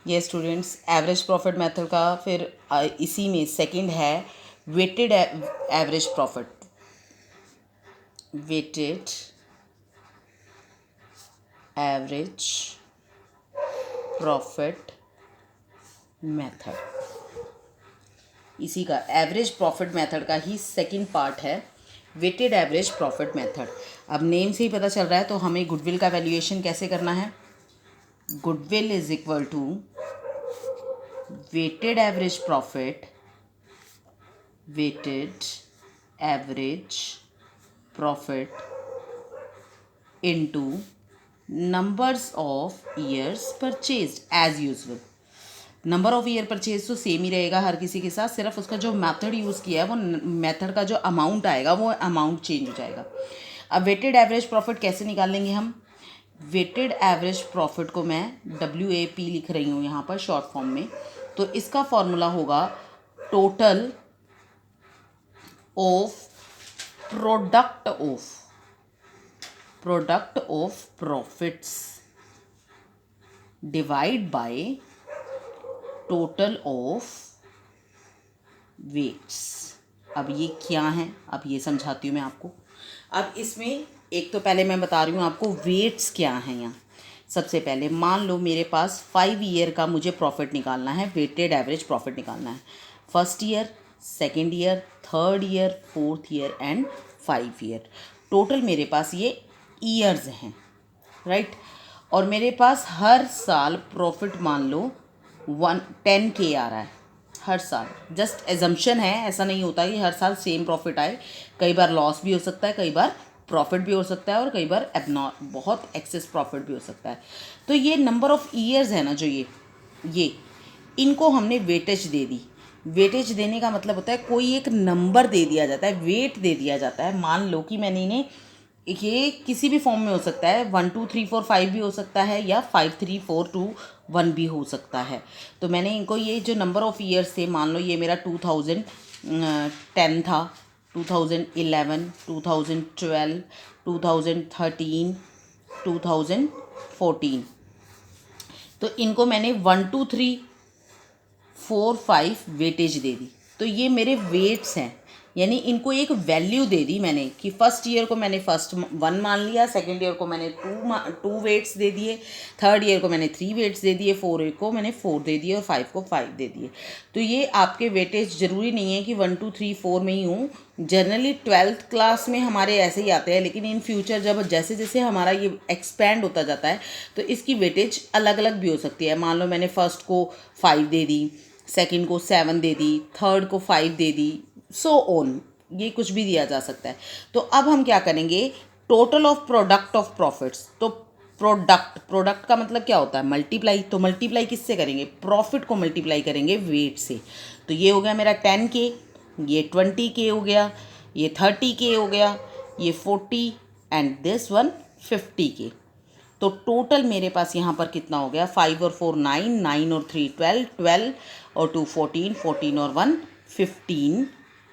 ये students average profit method का फिर इसी में सेकंड है weighted average profit, weighted average profit method, इसी का एवरेज प्रॉफिट मेथड का ही सेकंड पार्ट है वेटेड एवरेज प्रॉफिट मेथड। अब नेम से ही पता चल रहा है, तो हमें गुडविल का वैल्यूएशन कैसे करना है। Goodwill is equal to weighted average profit, weighted average profit into numbers of years purchased as usual. Number of year purchase तो सेम ही रहेगा हर किसी के साथ, सिर्फ उसका जो मेथड यूज़ किया है वो मेथड का जो अमाउंट आएगा वो अमाउंट चेंज हो जाएगा। अब वेटेड एवरेज प्रॉफिट कैसे निकालेंगे हम। वेटेड एवरेज प्रॉफिट को मैं WAP लिख रही हूँ यहाँ पर शॉर्ट फॉर्म में, तो इसका फॉर्मूला होगा total of product of profits divide by total of weights. अब ये क्या है, अब ये समझाती हूँ मैं आपको। अब इसमें एक तो पहले मैं बता रही हूँ आपको वेट्स क्या हैं यहाँ। सबसे पहले मान लो मेरे पास 5 ईयर का मुझे प्रॉफिट निकालना है, वेटेड एवरेज प्रॉफिट निकालना है। First year, second year, third year, fourth year and 5 year. Total मेरे पास ये ईयर्स हैं, राइट। और मेरे पास हर साल प्रॉफिट मान लो 10K आ रहा है हर साल। जस्ट एजम्पशन है, ऐसा नहीं होता कि हर साल सेम प्रॉफिट आए। कई बार लॉस भी हो सकता है, कई बार प्रॉफिट भी हो सकता है, और कई बार बहुत एक्सेस प्रॉफिट भी हो सकता है। तो ये नंबर ऑफ़ ईयर्स है ना, जो ये इनको हमने वेटेज दे दी। वेटेज देने का मतलब होता है कोई एक नंबर दे दिया जाता है, वेट दे दिया जाता है। मान लो कि मैंने इन्हें, ये किसी भी फॉर्म में हो सकता है, 1 2 3 4 5 भी हो सकता है, या 5 3 4 2 1 भी हो सकता है। तो मैंने इनको ये जो नंबर ऑफ़ ईयर्स थे, मान लो ये मेरा 2010 था, 2011, 2012, 2013, 2014, तो इनको मैंने 1 2 3 4 5 वेटेज दे दी। तो ये मेरे वेट्स हैं, यानी इनको एक वैल्यू दे दी मैंने कि फर्स्ट ईयर को मैंने फर्स्ट 1 मान लिया, सेकेंड ईयर को मैंने 2 वेट्स दे दिए, थर्ड ईयर को मैंने 3 वेट्स दे दिए, 4 ईयर को मैंने 4 दे दिए, और 5 को 5 दे दिए। तो ये आपके वेटेज ज़रूरी नहीं है कि 1 2 3 4 में ही हूँ। जनरली 12th क्लास में हमारे ऐसे ही आते हैं, लेकिन इन फ्यूचर जब जैसे जैसे हमारा ये एक्सपैंड होता जाता है तो इसकी वेटेज अलग अलग भी हो सकती है। मान लो मैंने फर्स्ट को 5 दे दी, सेकंड को 7 दे दी, थर्ड को 5 दे दी, सो ऑन, ये कुछ भी दिया जा सकता है। तो अब हम क्या करेंगे, total of product of profits. तो प्रोडक्ट का मतलब क्या होता है, मल्टीप्लाई। तो मल्टीप्लाई किससे करेंगे, प्रॉफिट को मल्टीप्लाई करेंगे वेट से। तो ये हो गया मेरा 10K, ये 20K हो गया, ये 30K हो गया, ये 40 एंड दिस वन 50K। तो टोटल मेरे पास यहाँ पर कितना हो गया, 5 और 4 9, 9 और 3 12, 12 और 2 14, 14 और 1 15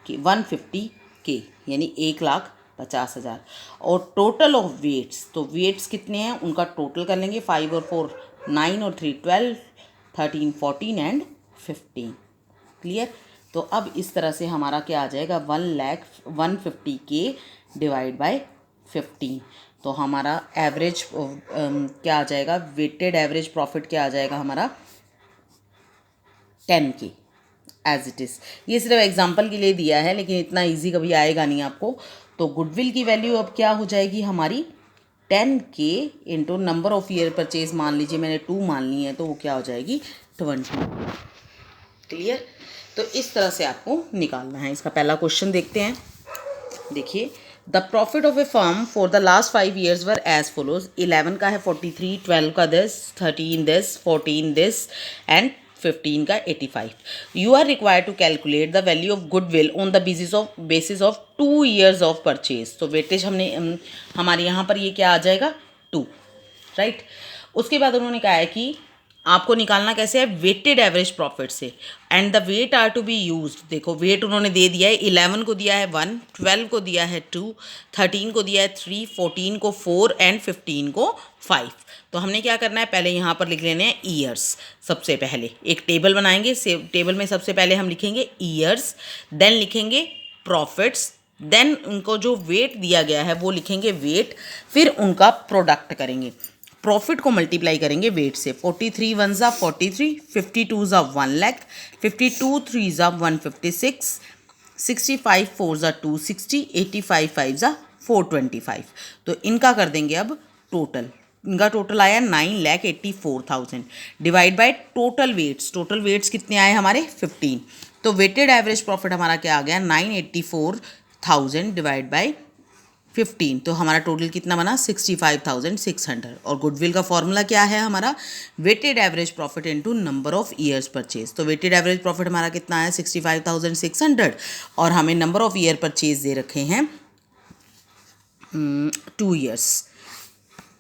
के 150K, यानी 1,50,000। और टोटल ऑफ वेट्स, तो वेट्स कितने हैं उनका टोटल कर लेंगे। 5 और 4 9 और 3 12, 13 14 एंड 15। क्लियर। तो अब इस तरह से हमारा क्या आ जाएगा, 1,50K डिवाइड बाय 15। तो हमारा एवरेज क्या आ जाएगा, वेटेड एवरेज प्रॉफिट क्या आ जाएगा हमारा, 10K एज इट इज़। ये सिर्फ एग्जांपल के लिए दिया है, लेकिन इतना इजी कभी आएगा नहीं आपको। तो गुडविल की वैल्यू अब क्या हो जाएगी हमारी, 10K into number of year purchase, मान लीजिए मैंने 2 मान ली है, तो वो क्या हो जाएगी, 20। क्लियर। तो इस तरह से आपको निकालना है। इसका पहला क्वेश्चन देखते हैं। देखिए, the profit of a firm for the last 5 years were as follows. 11 का है 43, 12 का दिस, 13 दिस, 14 दिस एंड 15 का 85। You are required to calculate the value of goodwill on the basis of 2 years of purchase. तो weightage हमने हमारे यहाँ पर ये क्या आ जाएगा, 2, राइट। उसके बाद उन्होंने कहा है कि आपको निकालना कैसे है, वेटेड एवरेज प्रॉफिट से। And the weight are to be used. देखो वेट उन्होंने दे दिया है, 11 को दिया है 1, 12 को दिया है 2, 13 को दिया है 3, 14 को 4 एंड 15 को 5। तो हमने क्या करना है, पहले यहाँ पर लिख लेने हैं ईयर्स। सबसे पहले एक टेबल बनाएंगे, टेबल में सबसे पहले हम लिखेंगे ईयर्स, देन लिखेंगे प्रॉफिट्स, देन उनको जो वेट दिया गया है वो लिखेंगे वेट, फिर उनका प्रोडक्ट करेंगे। प्रॉफिट को मल्टीप्लाई करेंगे वेट से। 43 वन ज़ा 43, 52 ज़ा 1 लाख, 52 3 ज़ा 156, 65 4 ज़ा 260, 85 5 ज़ा 425। तो इनका कर देंगे अब टोटल। इनका टोटल आया 9,84,000 divide by total weights. Total weights कितने आए हमारे 15। तो वेटेड एवरेज प्रॉफिट हमारा क्या आ गया 984,000 डिवाइड बाय 15। तो हमारा टोटल कितना बना 65,600। और गुडविल का फॉर्मूला क्या है हमारा, weighted average profit into number of years purchase. तो वेटेड एवरेज प्रॉफिट हमारा कितना आया 65,600 और हमें नंबर ऑफ ईयर परचेज दे रखे हैं 2 ईयर्स।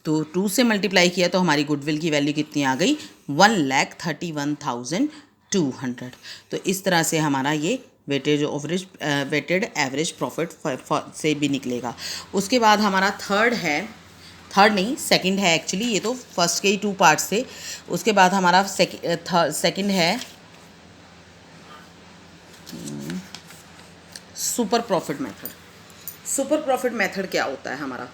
तो 2 से मल्टीप्लाई किया तो हमारी गुडविल की वैल्यू कितनी आ गई 1,31,200। तो इस तरह से हमारा ये वेटेड एवरेज प्रॉफिट से भी निकलेगा। उसके बाद हमारा सेकंड है एक्चुअली, ये तो फर्स्ट के ही 2 पार्ट्स थे। उसके बाद हमारा सेकंड है super profit method. Super profit method क्या होता है हमारा,